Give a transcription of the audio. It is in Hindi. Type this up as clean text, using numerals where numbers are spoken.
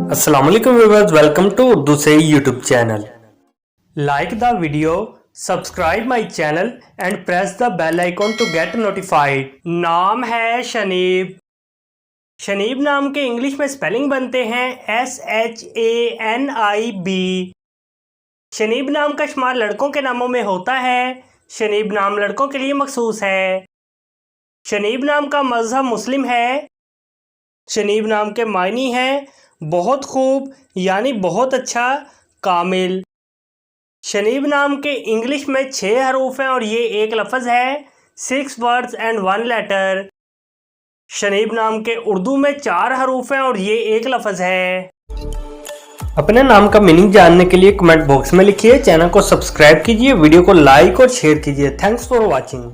अस्सलाम वालेकुम व्यूअर्स, वेलकम टू उर्दू से YouTube channel. Like the video, subscribe my channel and press the bell icon to get notified. नाम है शनीब। शनीब नाम के इंग्लिश में स्पेलिंग बनते हैं SHANIB। शनीब नाम का शुमार लड़कों के नामों में होता है। शनीब नाम लड़कों के लिए मखसूस है। शनीब नाम का मज़हब मुस्लिम है। शनीब नाम के मायनी हैं बहुत खूब यानी बहुत अच्छा, कामिल। शनीब नाम के इंग्लिश में 6 हरूफ हैं और ये एक लफ्ज़ है, 6 वर्ड्स एंड 1 लेटर। शनीब नाम के उर्दू में 4 हरूफ हैं और ये एक लफ्ज़ है। अपने नाम का मीनिंग जानने के लिए कमेंट बॉक्स में लिखिए। चैनल को सब्सक्राइब कीजिए, वीडियो को लाइक और शेयर कीजिए। Thanks for watching.